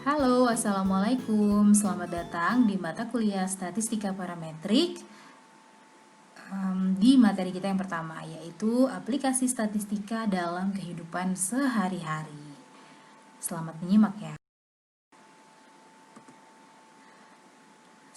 Halo, Assalamualaikum. Selamat datang di mata kuliah Statistika Parametrik di materi kita yang pertama, yaitu aplikasi statistika dalam kehidupan sehari-hari. Selamat menyimak ya.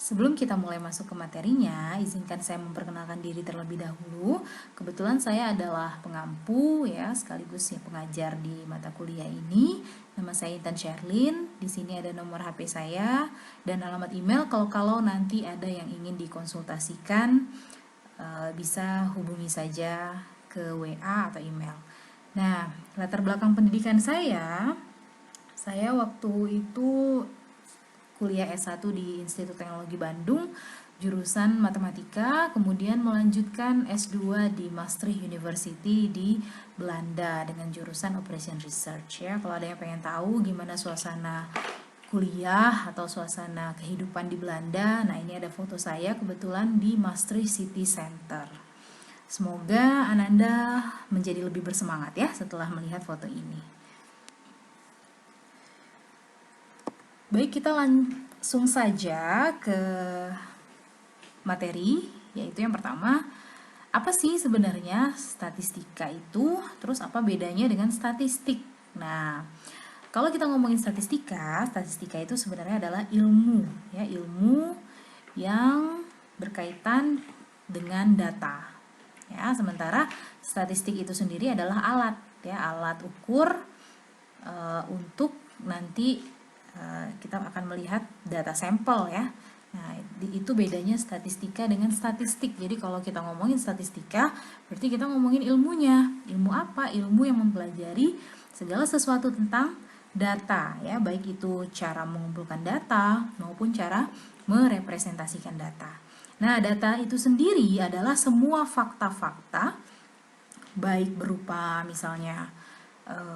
Sebelum kita mulai masuk ke materinya, izinkan saya memperkenalkan diri terlebih dahulu. Kebetulan saya adalah pengampu ya, sekaligus ya pengajar di mata kuliah ini. Nama saya Intan Sherlyn. Di sini ada nomor HP saya dan alamat email. Kalau nanti ada yang ingin dikonsultasikan, bisa hubungi saja ke WA atau email. Nah, latar belakang pendidikan saya waktu itu kuliah S1 di Institut Teknologi Bandung, jurusan matematika, kemudian melanjutkan S2 di Maastricht University di Belanda dengan jurusan Operation Research ya. Kalau ada yang pengen tahu gimana suasana kuliah atau suasana kehidupan di Belanda, nah ini ada foto saya kebetulan di Maastricht City Center. Semoga Ananda menjadi lebih bersemangat ya setelah melihat foto ini. Baik, kita langsung saja ke materi, yaitu yang pertama, apa sih sebenarnya statistika itu, terus apa bedanya dengan statistik. Nah, kalau kita ngomongin statistika itu sebenarnya adalah ilmu, ya, ilmu yang berkaitan dengan data. Ya, sementara statistik itu sendiri adalah alat, ya, alat ukur untuk nanti kita akan melihat data sampel ya. Nah, itu bedanya statistika dengan statistik. Jadi kalau kita ngomongin statistika, berarti kita ngomongin ilmunya. Ilmu apa? Ilmu yang mempelajari segala sesuatu tentang data ya, baik itu cara mengumpulkan data maupun cara merepresentasikan data. Nah, data itu sendiri adalah semua fakta-fakta, baik berupa misalnya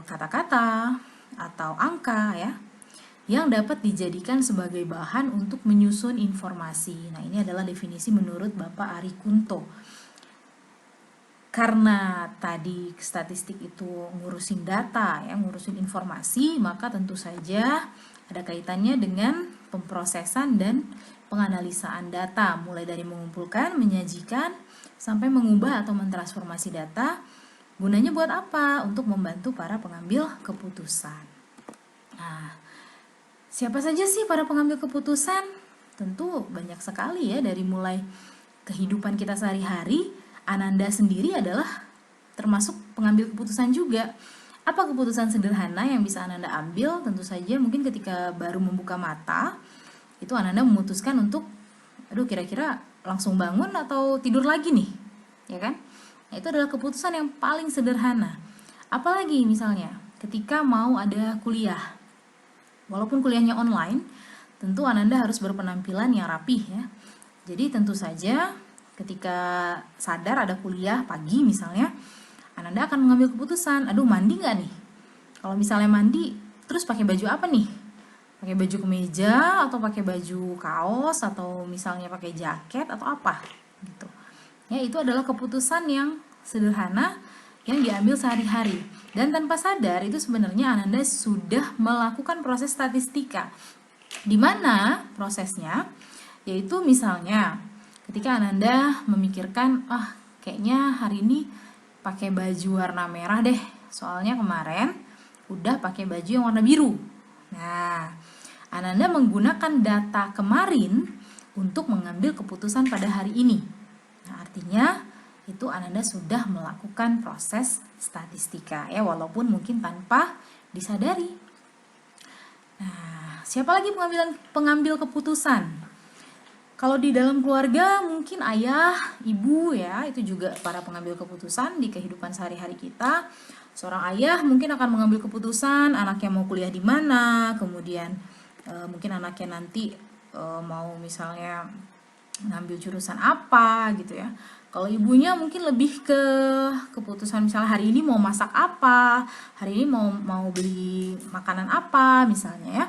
kata-kata atau angka ya, yang dapat dijadikan sebagai bahan untuk menyusun informasi. Nah, ini adalah definisi menurut Bapak Ari Kunto. Karena tadi statistik itu ngurusin data, ya, ngurusin informasi, maka tentu saja ada kaitannya dengan pemrosesan dan penganalisaan data, mulai dari mengumpulkan, menyajikan, sampai mengubah atau mentransformasi data. Gunanya buat apa? Untuk membantu para pengambil keputusan. Nah, siapa saja sih para pengambil keputusan? Tentu banyak sekali ya, dari mulai kehidupan kita sehari-hari. Ananda sendiri adalah termasuk pengambil keputusan juga. Apa keputusan sederhana yang bisa Ananda ambil? Tentu saja mungkin ketika baru membuka mata, itu Ananda memutuskan untuk, kira-kira langsung bangun atau tidur lagi nih, ya kan? Nah, itu adalah keputusan yang paling sederhana. Apalagi misalnya ketika mau ada kuliah, walaupun kuliahnya online, tentu Ananda harus berpenampilan yang rapih ya. Jadi tentu saja ketika sadar ada kuliah pagi misalnya, Ananda akan mengambil keputusan, mandi nggak nih? Kalau misalnya mandi, terus pakai baju apa nih? Pakai baju kemeja atau pakai baju kaos atau misalnya pakai jaket atau apa gitu. Ya, itu adalah keputusan yang sederhana yang diambil sehari-hari. Dan tanpa sadar itu sebenarnya Ananda sudah melakukan proses statistika. Di mana prosesnya? Yaitu misalnya ketika Ananda memikirkan, kayaknya hari ini pakai baju warna merah deh. Soalnya kemarin udah pakai baju yang warna biru. Nah, Ananda menggunakan data kemarin untuk mengambil keputusan pada hari ini. Nah, artinya itu Ananda sudah melakukan proses statistika ya, walaupun mungkin tanpa disadari. Nah, siapa lagi pengambil keputusan? Kalau di dalam keluarga mungkin ayah, ibu ya, itu juga para pengambil keputusan di kehidupan sehari-hari kita. Seorang ayah mungkin akan mengambil keputusan anaknya mau kuliah di mana, kemudian mungkin anaknya nanti mau misalnya ngambil jurusan apa gitu ya. Kalau ibunya mungkin lebih ke keputusan misalnya hari ini mau masak apa, hari ini mau beli makanan apa misalnya ya.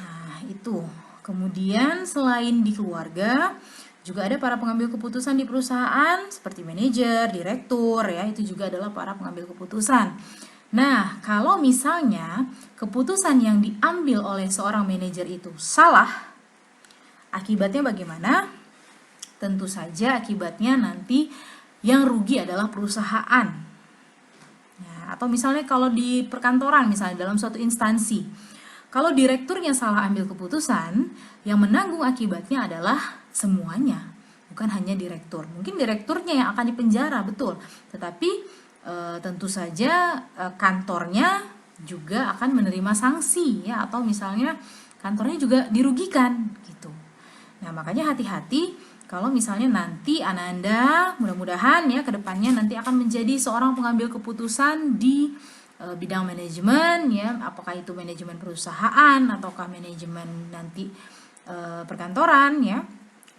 Nah, itu. Kemudian selain di keluarga, juga ada para pengambil keputusan di perusahaan seperti manajer, direktur ya, itu juga adalah para pengambil keputusan. Nah, kalau misalnya keputusan yang diambil oleh seorang manajer itu salah, akibatnya bagaimana? Tentu saja akibatnya nanti yang rugi adalah perusahaan. Ya, atau misalnya kalau di perkantoran, misalnya dalam suatu instansi, kalau direkturnya salah ambil keputusan, yang menanggung akibatnya adalah semuanya, bukan hanya direktur. Mungkin direkturnya yang akan dipenjara, betul. Tetapi tentu saja kantornya juga akan menerima sanksi, ya, atau misalnya kantornya juga dirugikan gitu. Nah, makanya hati-hati kalau misalnya nanti Ananda mudah-mudahan ya kedepannya nanti akan menjadi seorang pengambil keputusan di bidang manajemen, ya, apakah itu manajemen perusahaan ataukah manajemen nanti perkantoran, ya.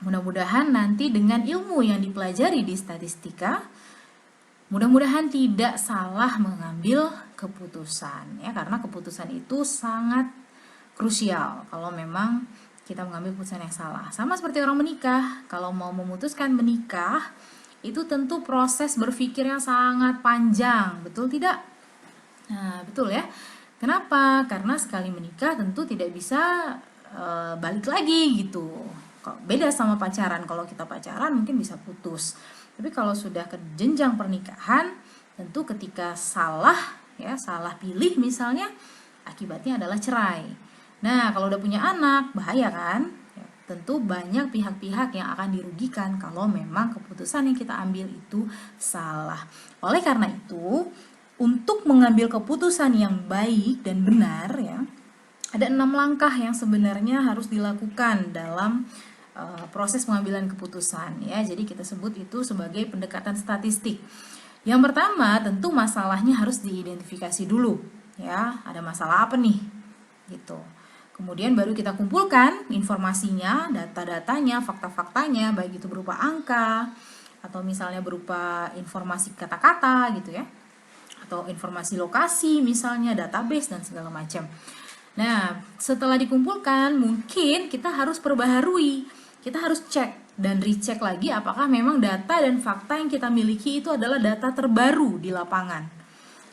Mudah-mudahan nanti dengan ilmu yang dipelajari di statistika, mudah-mudahan tidak salah mengambil keputusan, ya, karena keputusan itu sangat krusial kalau memang kita mengambil keputusan yang salah. Sama seperti orang menikah, kalau mau memutuskan menikah, itu tentu proses berpikir yang sangat panjang, betul tidak? Nah, betul ya. Kenapa? Karena sekali menikah tentu tidak bisa balik lagi gitu. Beda sama pacaran, kalau kita pacaran mungkin bisa putus. Tapi kalau sudah ke jenjang pernikahan, tentu ketika salah, ya, salah pilih misalnya, akibatnya adalah cerai. Nah, kalau udah punya anak, bahaya kan? Ya, tentu banyak pihak-pihak yang akan dirugikan kalau memang keputusan yang kita ambil itu salah. Oleh karena itu, untuk mengambil keputusan yang baik dan benar, ya, ada 6 langkah yang sebenarnya harus dilakukan dalam proses pengambilan keputusan, ya. Jadi kita sebut itu sebagai pendekatan statistik. Yang pertama, tentu masalahnya harus diidentifikasi dulu, ya. Ada masalah apa nih? Gitu. Kemudian baru kita kumpulkan informasinya, data-datanya, fakta-faktanya, baik itu berupa angka atau misalnya berupa informasi kata-kata gitu ya, atau informasi lokasi misalnya, database dan segala macam. Nah, setelah dikumpulkan mungkin kita harus perbaharui, kita harus cek dan recheck lagi apakah memang data dan fakta yang kita miliki itu adalah data terbaru di lapangan.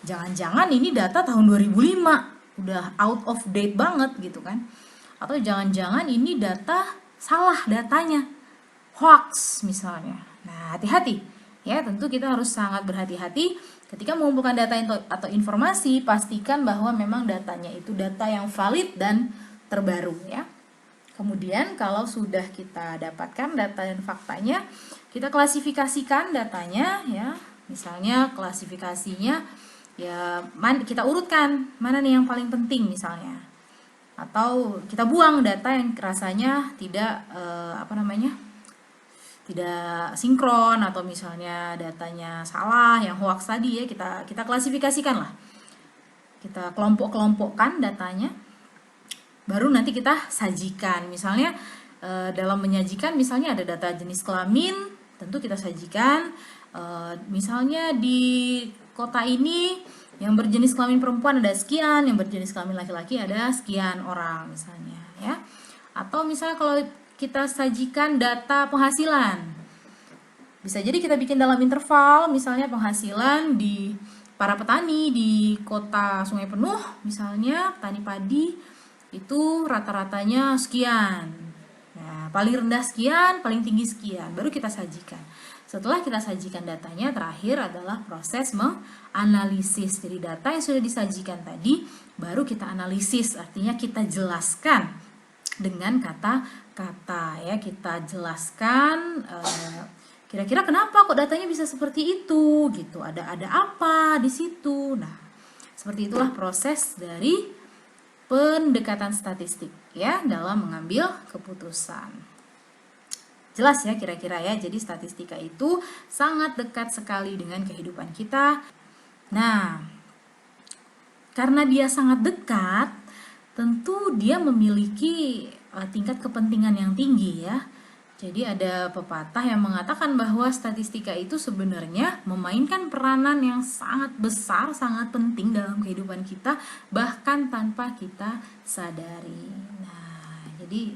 Jangan-jangan ini data tahun 2005, udah out of date banget gitu kan. Atau jangan-jangan ini data salah datanya, hoax misalnya. Nah, hati-hati ya, tentu kita harus sangat berhati-hati ketika mengumpulkan data atau informasi. Pastikan bahwa memang datanya itu data yang valid dan terbaru, ya. Kemudian kalau sudah kita dapatkan data dan faktanya, kita klasifikasikan datanya, ya. Misalnya klasifikasinya, ya, kita urutkan mana nih yang paling penting misalnya, atau kita buang data yang rasanya tidak tidak sinkron, atau misalnya datanya salah, yang hoax tadi, ya, kita klasifikasikan lah, kita kelompok-kelompokkan datanya, baru nanti kita sajikan. Misalnya dalam menyajikan, misalnya ada data jenis kelamin, tentu kita sajikan misalnya di kota ini yang berjenis kelamin perempuan ada sekian, yang berjenis kelamin laki-laki ada sekian orang misalnya, ya. Atau misalnya kalau kita sajikan data penghasilan, bisa jadi kita bikin dalam interval, misalnya penghasilan di para petani di kota Sungai Penuh misalnya, petani padi itu rata-ratanya sekian. Nah, paling rendah sekian, paling tinggi sekian, baru kita sajikan. Setelah kita sajikan datanya, terakhir adalah proses menganalisis. Jadi data yang sudah disajikan tadi baru kita analisis, artinya kita jelaskan dengan kata-kata, ya. Kita jelaskan kira-kira kenapa kok datanya bisa seperti itu gitu. Ada apa di situ. Nah, seperti itulah proses dari pendekatan statistik, ya, dalam mengambil keputusan. Jelas ya kira-kira ya, jadi statistika itu sangat dekat sekali dengan kehidupan kita. Nah, karena dia sangat dekat, tentu dia memiliki tingkat kepentingan yang tinggi, ya. Jadi ada pepatah yang mengatakan bahwa statistika itu sebenarnya memainkan peranan yang sangat besar, sangat penting dalam kehidupan kita, bahkan tanpa kita sadari. Nah, jadi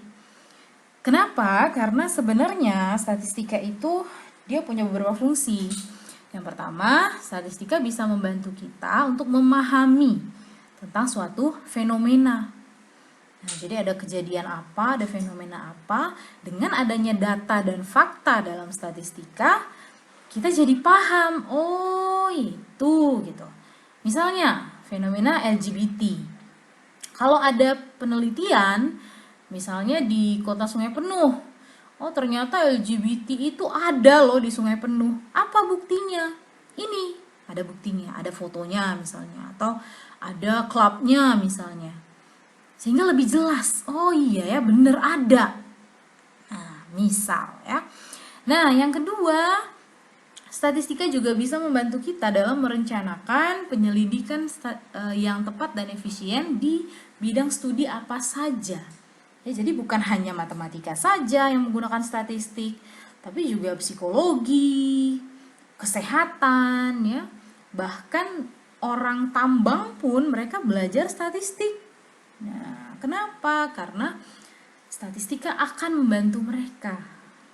kenapa? Karena sebenarnya statistika itu dia punya beberapa fungsi. Yang pertama, statistika bisa membantu kita untuk memahami tentang suatu fenomena. Nah, jadi ada kejadian apa, ada fenomena apa, dengan adanya data dan fakta dalam statistika, kita jadi paham, oh itu gitu. Misalnya, fenomena LGBT. Kalau ada penelitian, misalnya di kota Sungai Penuh, oh ternyata LGBT itu ada loh di Sungai Penuh. Apa buktinya? Ini, ada buktinya, ada fotonya misalnya, atau ada klubnya misalnya. Sehingga lebih jelas, oh iya ya bener ada. Nah, misal ya. Nah, yang kedua, statistika juga bisa membantu kita dalam merencanakan penyelidikan yang tepat dan efisien di bidang studi apa saja. Ya, jadi bukan hanya matematika saja yang menggunakan statistik, tapi juga psikologi, kesehatan, ya. Bahkan orang tambang pun mereka belajar statistik. Nah, kenapa? Karena statistika akan membantu mereka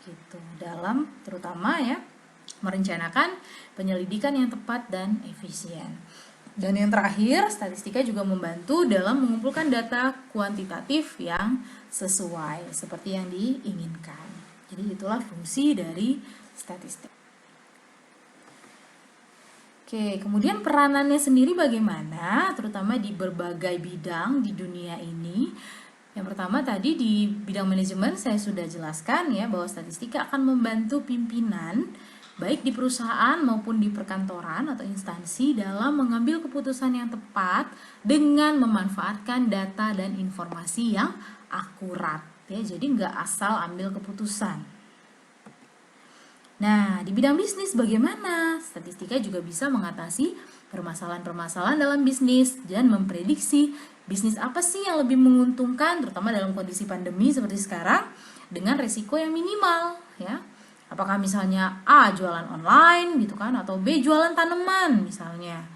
gitu dalam terutama ya merencanakan penyelidikan yang tepat dan efisien. Dan yang terakhir, statistika juga membantu dalam mengumpulkan data kuantitatif yang sesuai seperti yang diinginkan. Jadi itulah fungsi dari statistik. Oke, kemudian peranannya sendiri bagaimana, terutama di berbagai bidang di dunia ini. Yang pertama tadi di bidang manajemen saya sudah jelaskan ya bahwa statistika akan membantu pimpinan baik di perusahaan maupun di perkantoran atau instansi dalam mengambil keputusan yang tepat dengan memanfaatkan data dan informasi yang akurat ya. Jadi nggak asal ambil keputusan. Nah, di bidang bisnis bagaimana? Statistika juga bisa mengatasi permasalahan-permasalahan dalam bisnis dan memprediksi bisnis apa sih yang lebih menguntungkan, terutama dalam kondisi pandemi seperti sekarang, dengan resiko yang minimal, ya. Apakah misalnya A jualan online gitu kan, atau B jualan tanaman misalnya.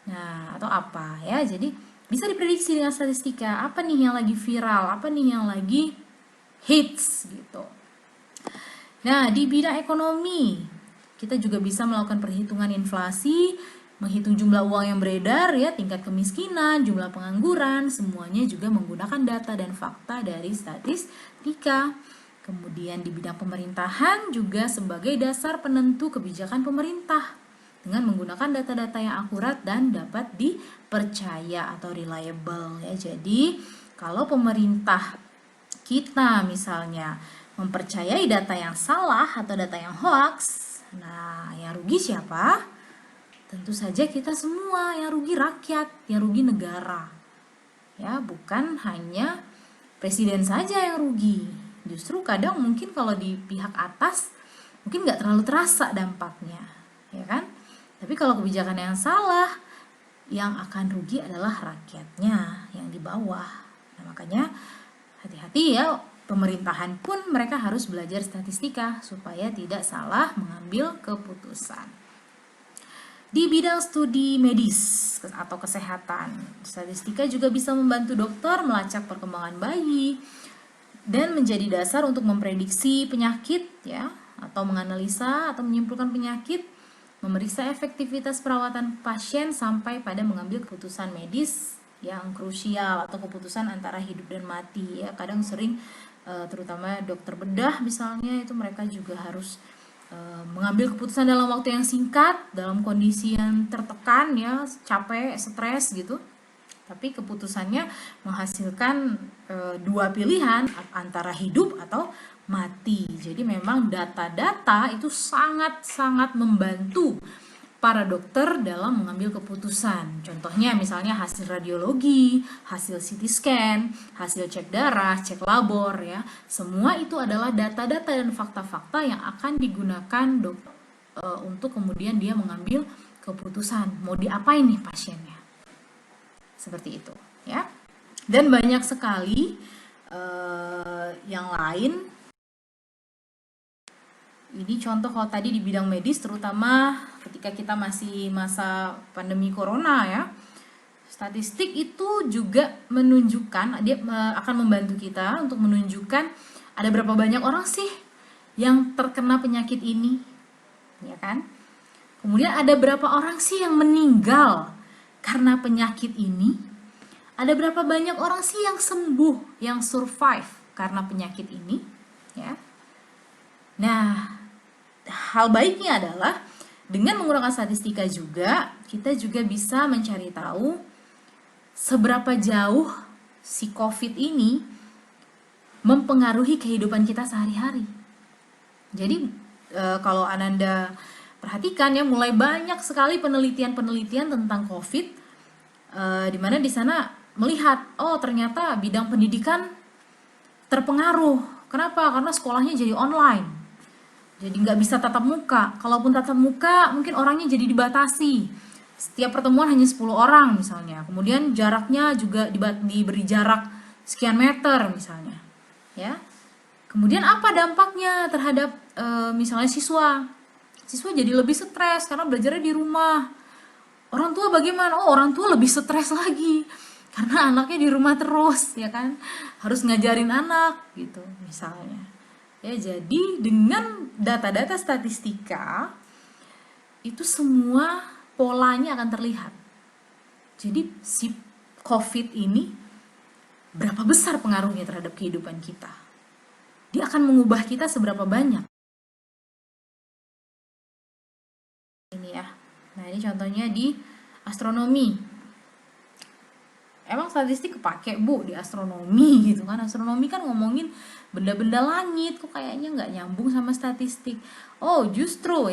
Nah, atau apa ya? Jadi bisa diprediksi dengan statistika, apa nih yang lagi viral, apa nih yang lagi hits gitu. Nah, di bidang ekonomi, kita juga bisa melakukan perhitungan inflasi, menghitung jumlah uang yang beredar, ya, tingkat kemiskinan, jumlah pengangguran, semuanya juga menggunakan data dan fakta dari statistika. Kemudian di bidang pemerintahan juga sebagai dasar penentu kebijakan pemerintah dengan menggunakan data-data yang akurat dan dapat dipercaya atau reliable, ya. Jadi, kalau pemerintah kita misalnya mempercayai data yang salah atau data yang hoax, nah yang rugi siapa? Tentu saja kita semua, yang rugi rakyat, yang rugi negara. Ya, bukan hanya presiden saja yang rugi. Justru kadang mungkin kalau di pihak atas mungkin nggak terlalu terasa dampaknya, ya kan? Tapi kalau kebijakan yang salah, yang akan rugi adalah rakyatnya yang di bawah. Nah, makanya hati-hati ya. Pemerintahan pun mereka harus belajar statistika supaya tidak salah mengambil keputusan. Di bidang studi medis atau kesehatan, statistika juga bisa membantu dokter melacak perkembangan bayi dan menjadi dasar untuk memprediksi penyakit ya, atau menganalisa atau menyimpulkan penyakit, memeriksa efektivitas perawatan pasien sampai pada mengambil keputusan medis yang krusial atau keputusan antara hidup dan mati ya. Kadang sering terutama dokter bedah misalnya itu mereka juga harus mengambil keputusan dalam waktu yang singkat dalam kondisi yang tertekan ya, capek, stres gitu. Tapi keputusannya menghasilkan dua pilihan antara hidup atau mati. Jadi memang data-data itu sangat-sangat membantu para dokter dalam mengambil keputusan. Contohnya misalnya hasil radiologi, hasil CT scan, hasil cek darah, cek labor ya. Semua itu adalah data-data dan fakta-fakta yang akan digunakan dokter untuk kemudian dia mengambil keputusan mau diapain nih pasiennya. Seperti itu ya. Dan banyak sekali yang lain. Ini contoh kalau tadi di bidang medis, terutama ketika kita masih masa pandemi corona ya, statistik itu juga menunjukkan, dia akan membantu kita untuk menunjukkan ada berapa banyak orang sih yang terkena penyakit ini, ya kan? Kemudian ada berapa orang sih yang meninggal karena penyakit ini? Ada berapa banyak orang sih yang sembuh, yang survive karena penyakit ini? Ya. Nah, hal baiknya adalah dengan menggunakan statistika juga, kita juga bisa mencari tahu seberapa jauh si COVID ini mempengaruhi kehidupan kita sehari-hari. Jadi kalau Ananda perhatikan ya, mulai banyak sekali penelitian-penelitian tentang COVID, di mana di sana melihat, oh ternyata bidang pendidikan terpengaruh. Kenapa? Karena sekolahnya jadi online. Jadi nggak bisa tatap muka. Kalaupun tatap muka, mungkin orangnya jadi dibatasi. Setiap pertemuan hanya 10 orang misalnya. Kemudian jaraknya juga diberi jarak sekian meter misalnya. Ya. Kemudian apa dampaknya terhadap misalnya siswa? Siswa jadi lebih stres karena belajarnya di rumah. Orang tua bagaimana? Oh, orang tua lebih stres lagi karena anaknya di rumah terus, ya kan? Harus ngajarin anak gitu misalnya. Ya, jadi dengan data-data statistika itu semua polanya akan terlihat. Jadi si COVID ini berapa besar pengaruhnya terhadap kehidupan kita? Dia akan mengubah kita seberapa banyak? Ini ya. Nah, ini contohnya di astronomi. Emang statistik kepake Bu di astronomi gitu kan. Astronomi kan ngomongin benda-benda langit, kok kayaknya nggak nyambung sama statistik. Oh, justru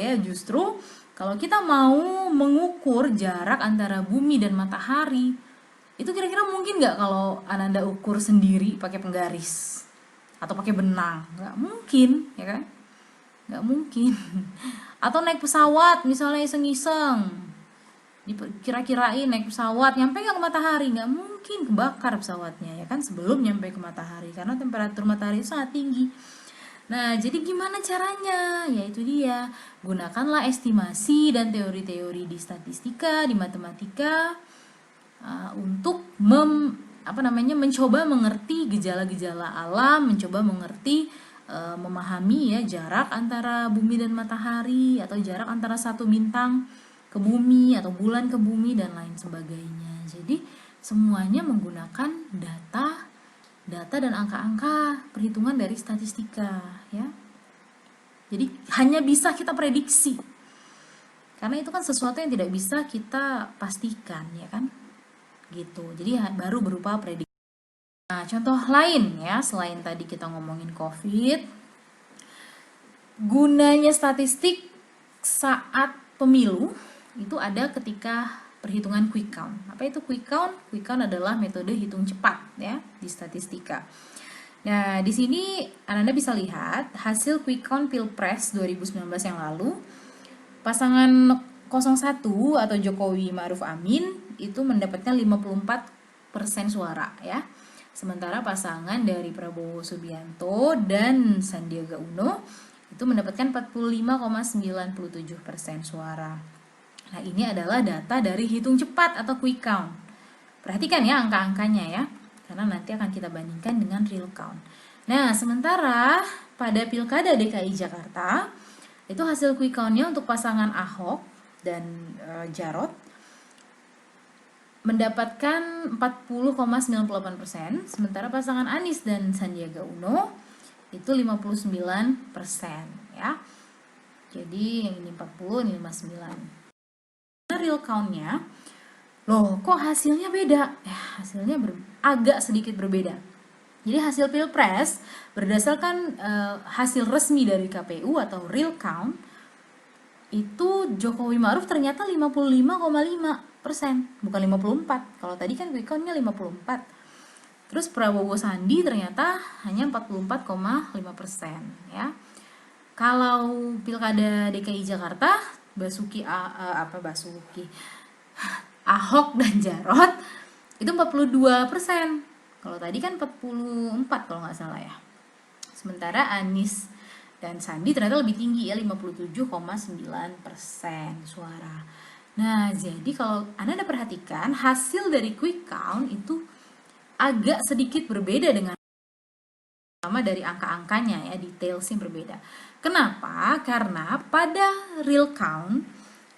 kalau kita mau mengukur jarak antara bumi dan matahari, itu kira-kira mungkin nggak kalau Ananda ukur sendiri pakai penggaris atau pakai benang? Nggak mungkin, ya kan? Nggak mungkin. Atau naik pesawat misalnya iseng-iseng, kira-kirain naik pesawat nyampe nggak ke matahari? Nggak mungkin, kebakar pesawatnya ya kan sebelum nyampe ke matahari karena temperatur matahari sangat tinggi. Nah, jadi gimana caranya? Yaitu dia, gunakanlah estimasi dan teori-teori di statistika, di matematika untuk mencoba mengerti gejala-gejala alam, mencoba mengerti memahami ya jarak antara bumi dan matahari atau jarak antara satu bintang ke bumi atau bulan ke bumi dan lain sebagainya. Jadi semuanya menggunakan data dan angka-angka perhitungan dari statistika ya. Jadi hanya bisa kita prediksi. Karena itu kan sesuatu yang tidak bisa kita pastikan ya kan? Gitu. Jadi baru berupa prediksi. Nah, contoh lain ya, selain tadi kita ngomongin COVID, gunanya statistik saat pemilu itu ada ketika perhitungan quick count. Apa itu quick count? Quick count adalah metode hitung cepat ya di statistika. Nah, di sini Anda bisa lihat hasil quick count Pilpres 2019 yang lalu. Pasangan 01 atau Jokowi Ma'ruf Amin itu mendapatkan 54% suara ya. Sementara pasangan dari Prabowo Subianto dan Sandiaga Uno itu mendapatkan 45,97% suara. Nah, ini adalah data dari hitung cepat atau quick count. Perhatikan ya angka-angkanya ya, karena nanti akan kita bandingkan dengan real count. Nah, sementara pada Pilkada DKI Jakarta, itu hasil quick count-nya untuk pasangan Ahok dan Jarot mendapatkan 40,98%, sementara pasangan Anies dan Sandiaga Uno itu 59% ya. Jadi yang ini 40, ini 59. Real count-nya, loh kok hasilnya beda? Hasilnya agak sedikit berbeda. Jadi hasil Pilpres berdasarkan hasil resmi dari KPU atau real count, itu Jokowi Ma'ruf ternyata 55,5%, bukan 54. Kalau tadi kan quick count-nya 54. Terus Prabowo Sandi ternyata hanya 44,5% ya. Kalau Pilkada DKI Jakarta, Ahok dan Jarot itu 42%. Kalau tadi kan 44 kalau nggak salah ya. Sementara Anies dan Sandi ternyata lebih tinggi ya, 57,9% suara. Nah, jadi kalau Anda perhatikan hasil dari quick count itu agak sedikit berbeda dengan sama dari angka-angkanya ya, detailsnya berbeda. Kenapa? Karena pada real count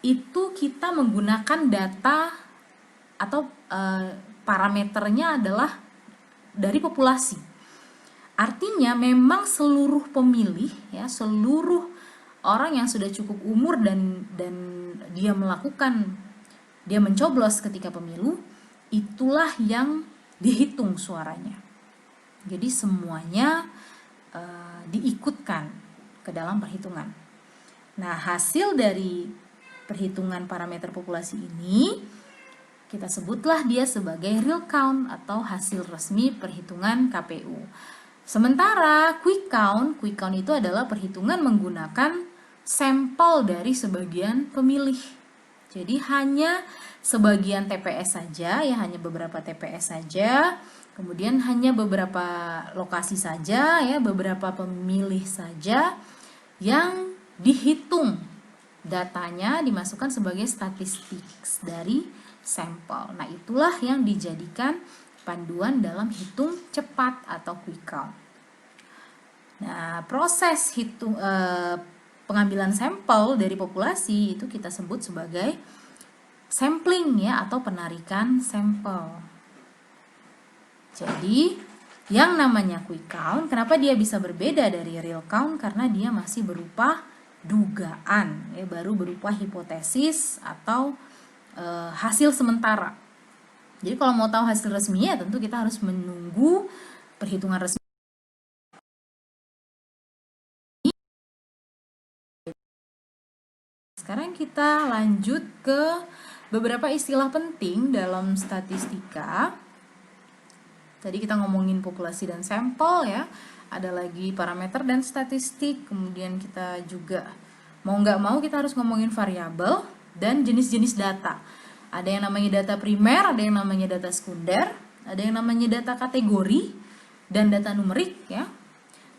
itu kita menggunakan data atau parameternya adalah dari populasi. Artinya memang seluruh pemilih, ya, seluruh orang yang sudah cukup umur dan dia mencoblos ketika pemilu, itulah yang dihitung suaranya. Jadi semuanya diikutkan ke dalam perhitungan. Nah, hasil dari perhitungan parameter populasi ini kita sebutlah dia sebagai real count atau hasil resmi perhitungan KPU. Sementara quick count itu adalah perhitungan menggunakan sampel dari sebagian pemilih. Jadi hanya sebagian TPS saja, ya, hanya beberapa TPS saja, kemudian hanya beberapa lokasi saja, ya, beberapa pemilih saja yang dihitung, datanya dimasukkan sebagai statistik dari sampel. Nah, itulah yang dijadikan panduan dalam hitung cepat atau quick count. Nah, proses pengambilan sampel dari populasi itu kita sebut sebagai sampling, ya, atau penarikan sampel. Jadi, yang namanya quick count, kenapa dia bisa berbeda dari real count? Karena dia masih berupa dugaan, ya, baru berupa hipotesis atau hasil sementara. Jadi kalau mau tahu hasil resminya, tentu kita harus menunggu perhitungan resmi. Sekarang kita lanjut ke beberapa istilah penting dalam statistika. Tadi kita ngomongin populasi dan sampel, ya. Ada lagi parameter dan statistik. Kemudian kita juga mau nggak mau kita harus ngomongin variabel dan jenis-jenis data. Ada yang namanya data primer, ada yang namanya data sekunder, ada yang namanya data kategori dan data numerik, ya.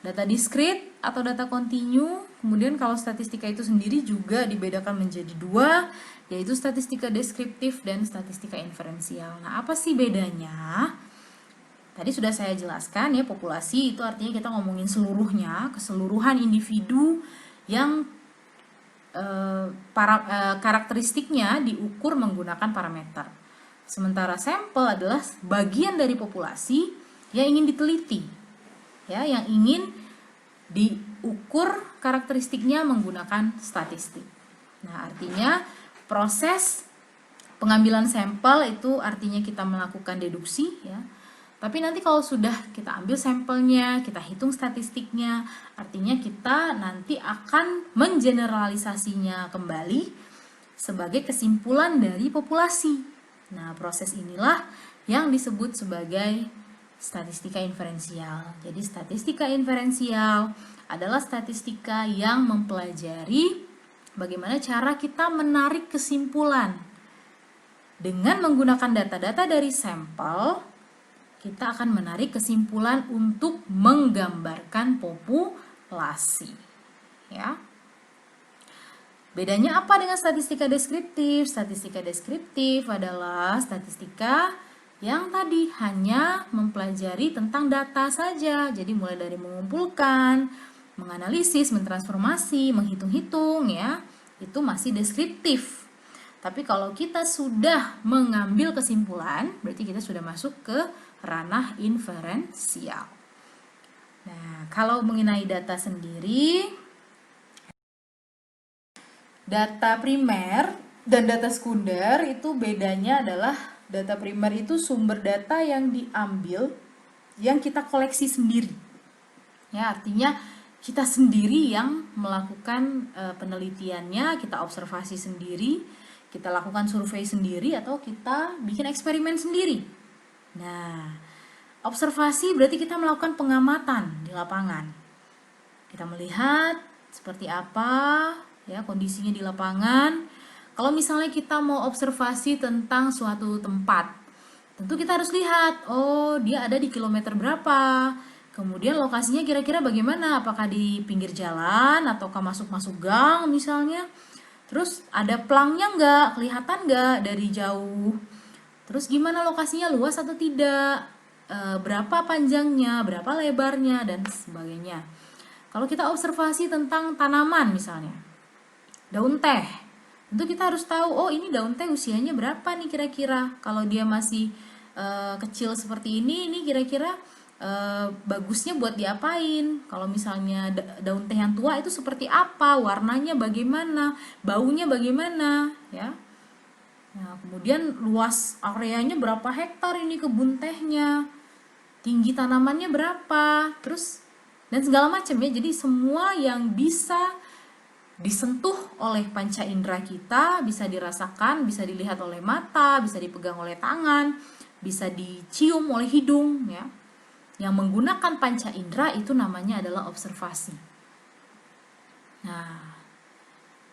Data diskrit atau data kontinu. Kemudian kalau statistika itu sendiri juga dibedakan menjadi dua, yaitu statistika deskriptif dan statistika inferensial. Nah, apa sih bedanya? Tadi sudah saya jelaskan, ya, populasi itu artinya kita ngomongin seluruhnya, keseluruhan individu yang karakteristiknya diukur menggunakan parameter. Sementara sampel adalah bagian dari populasi yang ingin diteliti, ya, yang ingin diukur karakteristiknya menggunakan statistik. Nah, artinya proses pengambilan sampel itu artinya kita melakukan deduksi, ya. Tapi nanti kalau sudah kita ambil sampelnya, kita hitung statistiknya, artinya kita nanti akan mengeneralisasinya kembali sebagai kesimpulan dari populasi. Nah, proses inilah yang disebut sebagai statistika inferensial. Jadi statistika inferensial adalah statistika yang mempelajari bagaimana cara kita menarik kesimpulan. Dengan menggunakan data-data dari sampel, kita akan menarik kesimpulan untuk menggambarkan populasi, ya. Bedanya apa dengan statistika deskriptif? Statistika deskriptif adalah statistika yang tadi hanya mempelajari tentang data saja. Jadi mulai dari mengumpulkan, menganalisis, mentransformasi, menghitung-hitung, ya, itu masih deskriptif. Tapi kalau kita sudah mengambil kesimpulan, berarti kita sudah masuk ke ranah inferensial. Nah, kalau mengenai data sendiri, data primer dan data sekunder itu bedanya adalah data primer itu sumber data yang diambil, yang kita koleksi sendiri. Ya, artinya kita sendiri yang melakukan penelitiannya, kita observasi sendiri, kita lakukan survei sendiri, atau kita bikin eksperimen sendiri. Nah, observasi berarti kita melakukan pengamatan di lapangan. Kita melihat seperti apa, ya, kondisinya di lapangan. Kalau misalnya kita mau observasi tentang suatu tempat, tentu kita harus lihat, oh, dia ada di kilometer berapa. Kemudian lokasinya kira-kira bagaimana? Apakah di pinggir jalan ataukah masuk-masuk gang misalnya? Terus ada pelangnya nggak? Kelihatan nggak dari jauh? Terus gimana lokasinya, luas atau tidak? Berapa panjangnya, berapa lebarnya, dan sebagainya. Kalau kita observasi tentang tanaman misalnya, daun teh. Tentu kita harus tahu, oh ini daun teh usianya berapa nih kira-kira. Kalau dia masih kecil seperti ini kira-kira bagusnya buat diapain. Kalau misalnya daun teh yang tua itu seperti apa, warnanya bagaimana, baunya bagaimana, ya. Nah, kemudian luas areanya berapa hektar ini kebun tehnya, tinggi tanamannya berapa, terus dan segala macam ya. Jadi semua yang bisa disentuh oleh panca indera kita, bisa dirasakan, bisa dilihat oleh mata, bisa dipegang oleh tangan, bisa dicium oleh hidung, ya. Yang menggunakan panca indera itu namanya adalah observasi. Nah,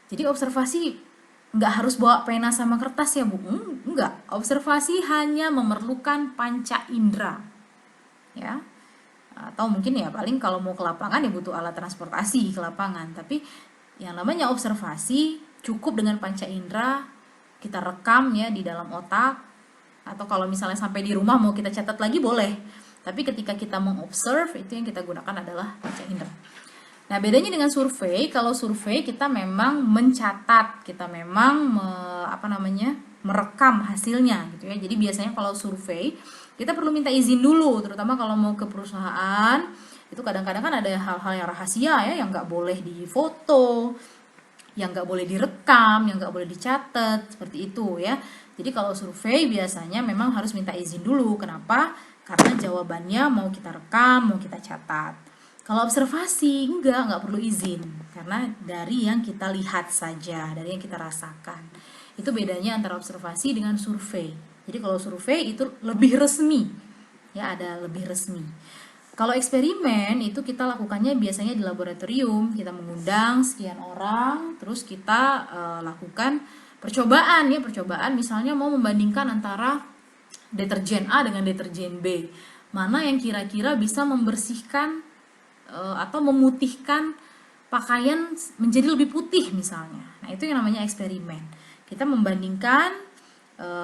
jadi observasi nggak harus bawa pena sama kertas ya Bu, enggak. Observasi hanya memerlukan panca indera, ya. Atau mungkin ya paling kalau mau ke lapangan ya butuh alat transportasi ke lapangan. Tapi yang namanya observasi cukup dengan panca indera, kita rekam ya di dalam otak, atau kalau misalnya sampai di rumah mau kita catat lagi boleh. Tapi ketika kita mengobserve itu yang kita gunakan adalah panca indera. Nah, bedanya dengan survei, kalau survei kita memang mencatat, kita memang merekam hasilnya gitu ya. Jadi biasanya kalau survei kita perlu minta izin dulu, terutama kalau mau ke perusahaan. Itu kadang-kadang kan ada hal-hal yang rahasia ya, yang nggak boleh difoto, yang nggak boleh direkam, yang nggak boleh dicatat, seperti itu ya. Jadi kalau survei biasanya memang harus minta izin dulu. Kenapa? Karena jawabannya mau kita rekam, mau kita catat. Kalau observasi nggak perlu izin, karena dari yang kita lihat saja, dari yang kita rasakan. Itu bedanya antara observasi dengan survei. Jadi kalau survei itu lebih resmi, ya ada lebih resmi. Kalau eksperimen itu kita lakukannya biasanya di laboratorium, kita mengundang sekian orang, terus kita lakukan percobaan ya, percobaan misalnya mau membandingkan antara deterjen A dengan deterjen B, mana yang kira-kira bisa membersihkan atau memutihkan pakaian menjadi lebih putih misalnya. Nah, itu yang namanya eksperimen. Kita membandingkan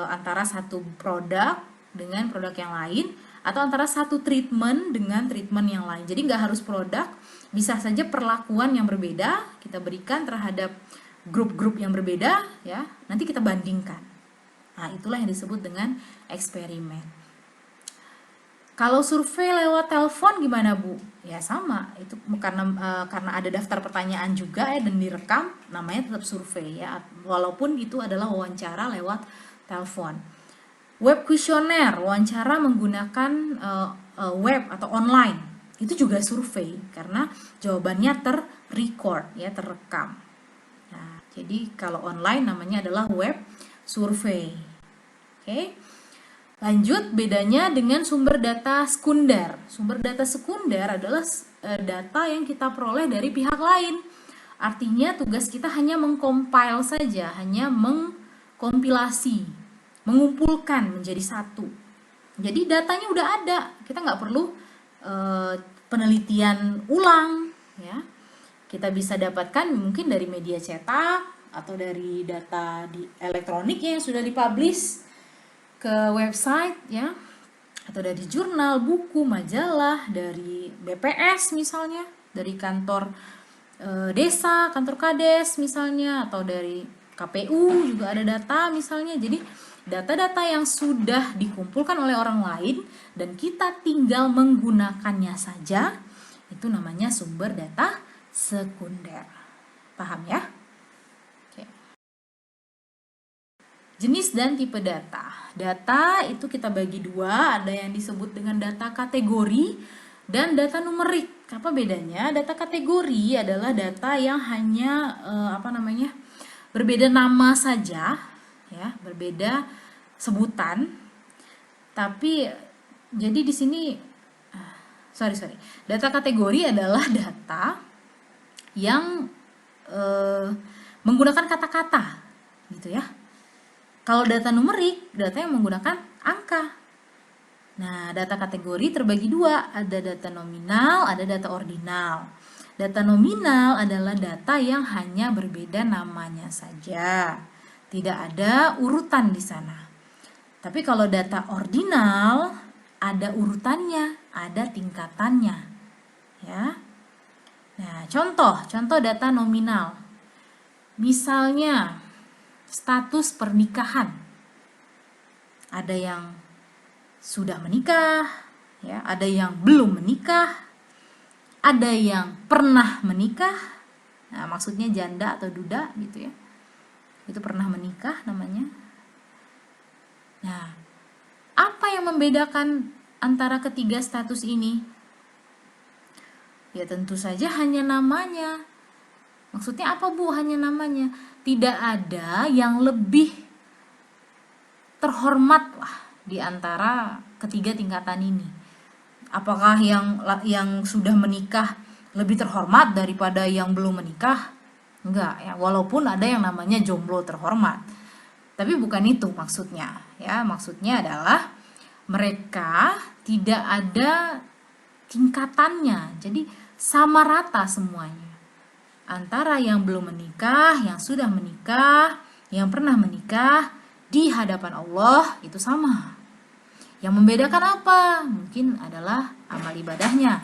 antara satu produk dengan produk yang lain, atau antara satu treatment dengan treatment yang lain. Jadi nggak harus produk, bisa saja perlakuan yang berbeda kita berikan terhadap grup-grup yang berbeda ya. Nanti kita bandingkan. Nah, itulah yang disebut dengan eksperimen. Kalau survei lewat telepon gimana Bu? Ya sama, itu karena ada daftar pertanyaan juga ya dan direkam, namanya tetap survei ya, walaupun itu adalah wawancara lewat telepon. Web kuesioner, wawancara menggunakan web atau online, itu juga survei karena jawabannya terrecord ya, terekam. Nah, jadi kalau online namanya adalah web survei. Oke. Lanjut, bedanya dengan sumber data sekunder. Sumber data sekunder adalah data yang kita peroleh dari pihak lain. Artinya tugas kita hanya mengcompile saja, hanya mengkompilasi, mengumpulkan menjadi satu. Jadi datanya udah ada, kita nggak perlu penelitian ulang, ya. Kita bisa dapatkan mungkin dari media cetak atau dari data di elektronik yang sudah dipublish ke website ya, atau dari jurnal, buku, majalah, dari BPS misalnya, dari kantor desa, kantor kades misalnya, atau dari KPU juga ada data misalnya. Jadi data-data yang sudah dikumpulkan oleh orang lain dan kita tinggal menggunakannya saja, itu namanya sumber data sekunder. Paham ya? Jenis dan tipe data. Data itu kita bagi dua, ada yang disebut dengan data kategori dan data numerik. Apa bedanya? Data kategori adalah data yang hanya berbeda nama saja, ya, berbeda sebutan. Tapi jadi di sini data kategori adalah data yang menggunakan kata-kata, gitu ya. Kalau data numerik, data yang menggunakan angka. Nah, data kategori terbagi dua, ada data nominal, ada data ordinal. Data nominal adalah data yang hanya berbeda namanya saja, tidak ada urutan di sana. Tapi kalau data ordinal, ada urutannya, ada tingkatannya, ya. Nah, contoh data nominal. Misalnya status pernikahan. Ada yang sudah menikah, ya, ada yang belum menikah, ada yang pernah menikah. Nah, maksudnya janda atau duda gitu ya. Itu pernah menikah namanya. Nah, apa yang membedakan antara ketiga status ini? Ya tentu saja hanya namanya. Maksudnya apa, Bu? Hanya namanya. Tidak ada yang lebih terhormat di antara ketiga tingkatan ini. Apakah yang sudah menikah lebih terhormat daripada yang belum menikah? Enggak ya, walaupun ada yang namanya jomblo terhormat. Tapi bukan itu maksudnya, ya. Maksudnya adalah mereka tidak ada tingkatannya. Jadi sama rata semuanya. Antara yang belum menikah, yang sudah menikah, yang pernah menikah di hadapan Allah itu sama. Yang membedakan apa? Mungkin adalah amal ibadahnya.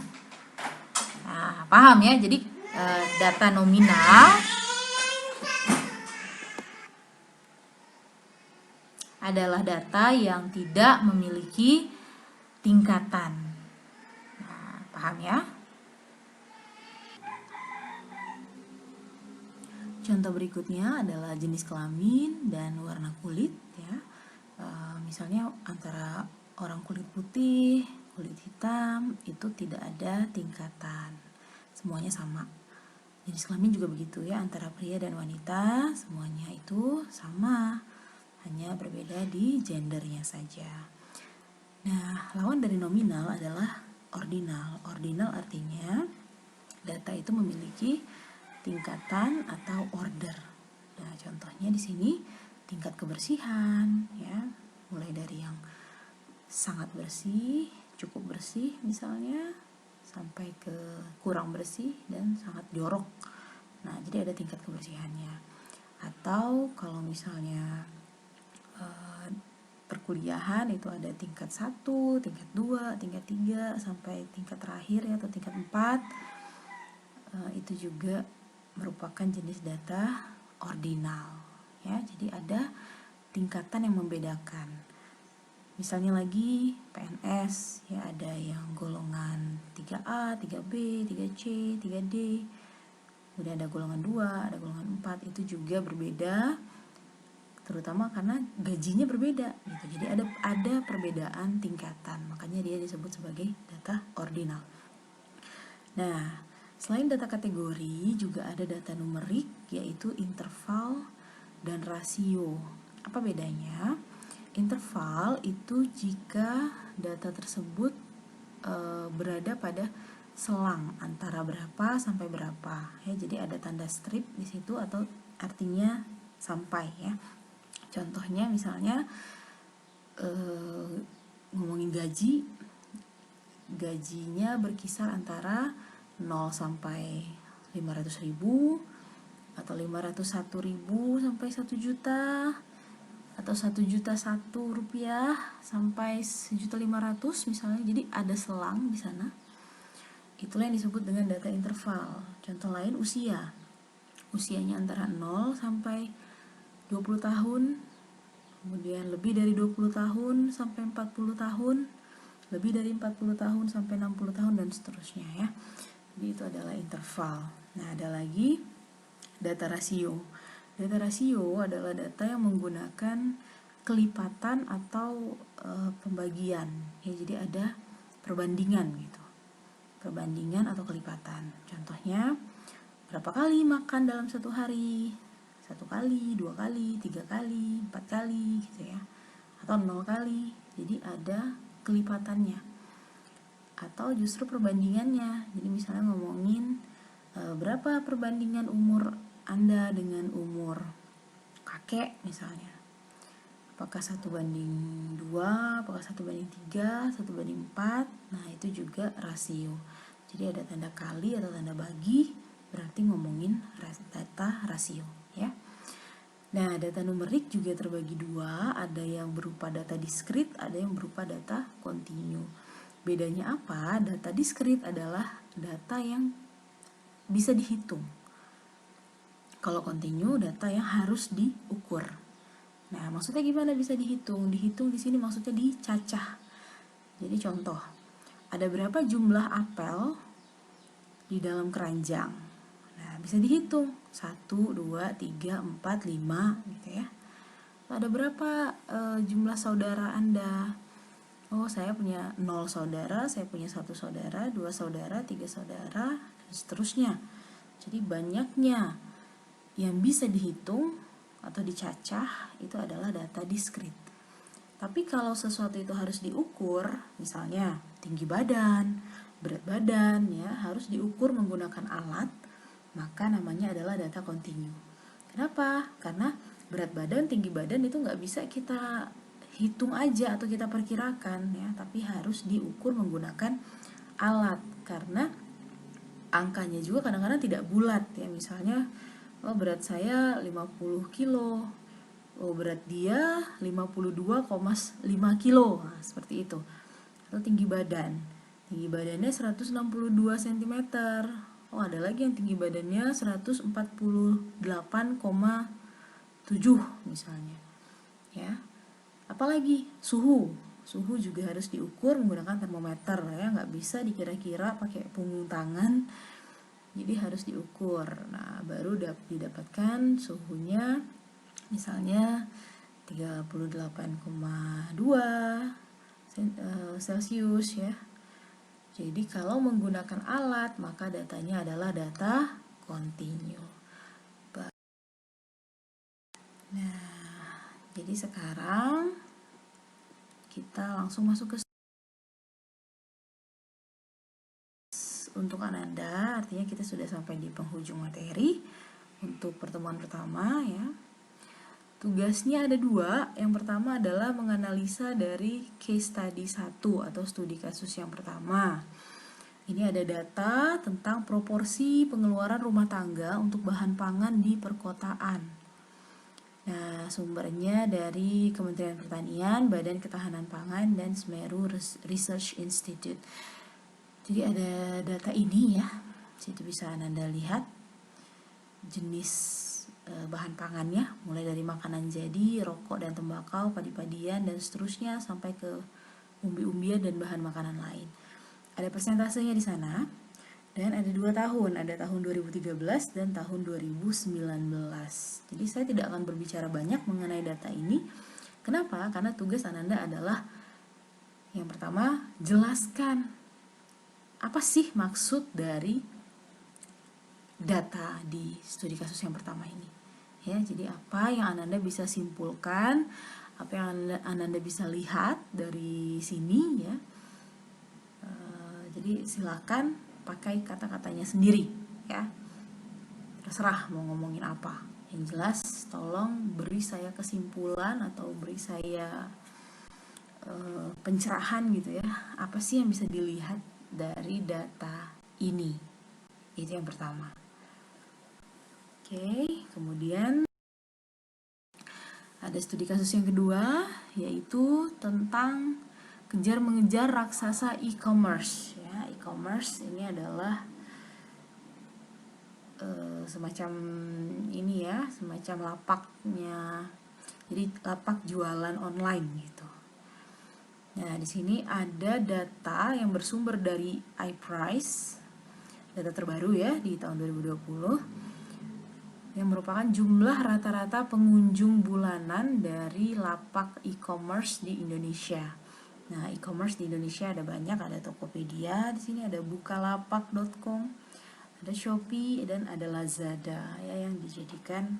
Nah, paham ya? Jadi data nominal adalah data yang tidak memiliki tingkatan. Nah, paham ya? Contoh berikutnya adalah jenis kelamin dan warna kulit ya. Misalnya antara orang kulit putih, kulit hitam itu tidak ada tingkatan. Semuanya sama. Jenis kelamin juga begitu ya, antara pria dan wanita semuanya itu sama. Hanya berbeda di gendernya saja. Nah, lawan dari nominal adalah ordinal. Ordinal artinya data itu memiliki tingkatan atau order. Nah, contohnya di sini tingkat kebersihan ya, mulai dari yang sangat bersih, cukup bersih misalnya, sampai ke kurang bersih dan sangat jorok. Nah, jadi ada tingkat kebersihannya. Atau kalau misalnya perkuliahan itu ada tingkat 1, tingkat 2, tingkat 3 sampai tingkat terakhir ya, atau tingkat 4. Itu juga merupakan jenis data ordinal ya. Jadi ada tingkatan yang membedakan. Misalnya lagi PNS ya, ada yang golongan 3A, 3B, 3C, 3D. Kemudian ada golongan 2, ada golongan 4. Itu juga berbeda, terutama karena gajinya berbeda gitu. Jadi ada perbedaan tingkatan. Makanya dia disebut sebagai data ordinal. Nah, selain data kategori, juga ada data numerik, yaitu interval dan rasio. Apa bedanya? Interval itu jika data tersebut berada pada selang antara berapa sampai berapa. Ya, jadi ada tanda strip di situ atau artinya sampai ya. Contohnya misalnya ngomongin gajinya berkisar antara 0 sampai 500.000 atau 501.000 sampai 1 juta, atau 1.001.000 rupiah sampai 1.500.000 misalnya. Jadi ada selang di sana. Itulah yang disebut dengan data interval. Contoh lain usianya antara 0 sampai 20 tahun, kemudian lebih dari 20 tahun sampai 40 tahun, lebih dari 40 tahun sampai 60 tahun, dan seterusnya ya. Jadi itu adalah interval. Nah, ada lagi data rasio. Data rasio adalah data yang menggunakan kelipatan atau pembagian. Ya, jadi ada perbandingan gitu. Perbandingan atau kelipatan. Contohnya, berapa kali makan dalam satu hari? 1 kali, 2 kali, 3 kali, 4 kali gitu ya. Atau 0 kali. Jadi ada kelipatannya. Atau justru perbandingannya. Jadi misalnya ngomongin berapa perbandingan umur Anda dengan umur kakek misalnya. Apakah 1:2, apakah 1:3, 1:4. Nah, itu juga rasio. Jadi ada tanda kali atau tanda bagi, berarti ngomongin data rasio ya. Nah, data numerik juga terbagi dua, ada yang berupa data diskrit, ada yang berupa data kontinu. Bedanya apa? Data diskrit adalah data yang bisa dihitung. Kalau continue, data yang harus diukur. Nah, maksudnya gimana bisa dihitung? Dihitung di sini maksudnya dicacah. Jadi contoh, ada berapa jumlah apel di dalam keranjang? Nah, bisa dihitung. 1, 2, 3, 4, 5 gitu ya. Ada berapa jumlah saudara Anda? Oh, saya punya 0 saudara, saya punya 1 saudara, 2 saudara, 3 saudara, dan seterusnya. Jadi banyaknya yang bisa dihitung atau dicacah itu adalah data diskrit. Tapi kalau sesuatu itu harus diukur, misalnya tinggi badan, berat badan, ya harus diukur menggunakan alat, maka namanya adalah data kontinu. Kenapa? Karena berat badan, tinggi badan itu nggak bisa kita hitung aja atau kita perkirakan, ya, tapi harus diukur menggunakan alat. Karena angkanya juga kadang-kadang tidak bulat, ya. Misalnya, oh berat saya 50 kilo, oh berat dia 52,5 kilo, nah, seperti itu. Atau tinggi badan, tinggi badannya 162 cm. Oh, ada lagi yang tinggi badannya 148,7 misalnya. Ya. Apalagi suhu juga harus diukur menggunakan termometer, ya, nggak bisa dikira-kira pakai punggung tangan. Jadi harus diukur. Nah, baru didapatkan suhunya misalnya 38,2 Celcius, ya. Jadi kalau menggunakan alat, maka datanya adalah data kontinu. Nah, jadi sekarang kita langsung masuk ke untuk Ananda, artinya kita sudah sampai di penghujung materi untuk pertemuan pertama, ya. Tugasnya ada 2. Yang pertama adalah menganalisa dari case study 1 atau studi kasus yang pertama. Ini ada data tentang proporsi pengeluaran rumah tangga untuk bahan pangan di perkotaan. Nah, sumbernya dari Kementerian Pertanian, Badan Ketahanan Pangan, dan Semeru Research Institute. Jadi ada data ini, ya. Situ bisa Anda lihat jenis bahan pangannya, mulai dari makanan jadi, rokok dan tembakau, padi-padian, dan seterusnya sampai ke umbi-umbian dan bahan makanan lain. Ada persentasenya di sana. Dan ada 2 tahun, ada tahun 2013 dan tahun 2019. Jadi saya tidak akan berbicara banyak mengenai data ini. Kenapa? Karena tugas Ananda adalah yang pertama, jelaskan apa sih maksud dari data di studi kasus yang pertama ini. Ya, jadi apa yang Ananda bisa simpulkan, apa yang Ananda bisa lihat dari sini, ya. Jadi silakan pakai kata-katanya sendiri, ya. Terserah mau ngomongin apa. Yang jelas tolong beri saya kesimpulan atau beri saya pencerahan gitu, ya. Apa sih yang bisa dilihat dari data ini? Itu yang pertama. Oke, kemudian ada studi kasus yang kedua, yaitu tentang kejar mengejar raksasa e-commerce, ya. E-commerce ini adalah semacam ini, ya, semacam lapaknya. Jadi lapak jualan online gitu. Nah, di sini ada data yang bersumber dari iPrice, data terbaru, ya, di tahun 2020, yang merupakan jumlah rata-rata pengunjung bulanan dari lapak e-commerce di Indonesia. Nah, e-commerce di Indonesia ada banyak, ada Tokopedia, di sini ada bukalapak.com, ada Shopee, dan ada Lazada, ya, yang dijadikan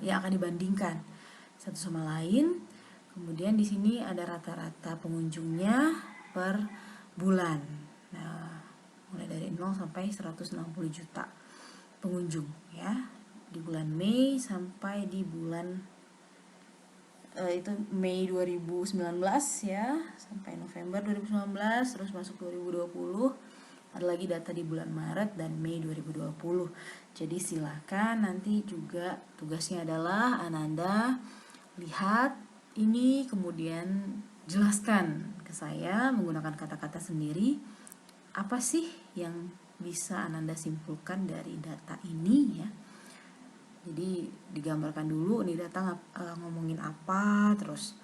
yang akan dibandingkan satu sama lain. Kemudian di sini ada rata-rata pengunjungnya per bulan. Nah, mulai dari 0 sampai 160 juta pengunjung, ya, di bulan Mei sampai di bulan itu Mei 2019, ya, sampai November 2019, terus masuk 2020. Ada lagi data di bulan Maret dan Mei 2020. Jadi silakan nanti juga tugasnya adalah Ananda lihat ini, kemudian jelaskan ke saya menggunakan kata-kata sendiri apa sih yang bisa Ananda simpulkan dari data ini, ya. Jadi digambarkan dulu nih data ngomongin apa, terus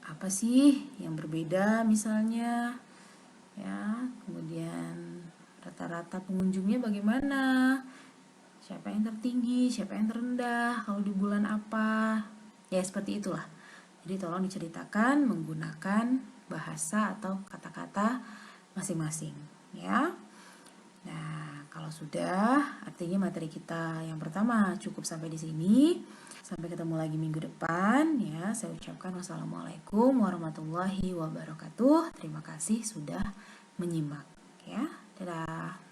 apa sih yang berbeda misalnya, ya. Kemudian rata-rata pengunjungnya bagaimana, siapa yang tertinggi, siapa yang terendah, kalau di bulan apa, ya seperti itulah. Jadi tolong diceritakan menggunakan bahasa atau kata-kata masing-masing, ya. Nah, kalau sudah, artinya materi kita yang pertama cukup sampai di sini. Sampai ketemu lagi minggu depan, ya. Saya ucapkan wassalamualaikum warahmatullahi wabarakatuh. Terima kasih sudah menyimak, ya. Dadah.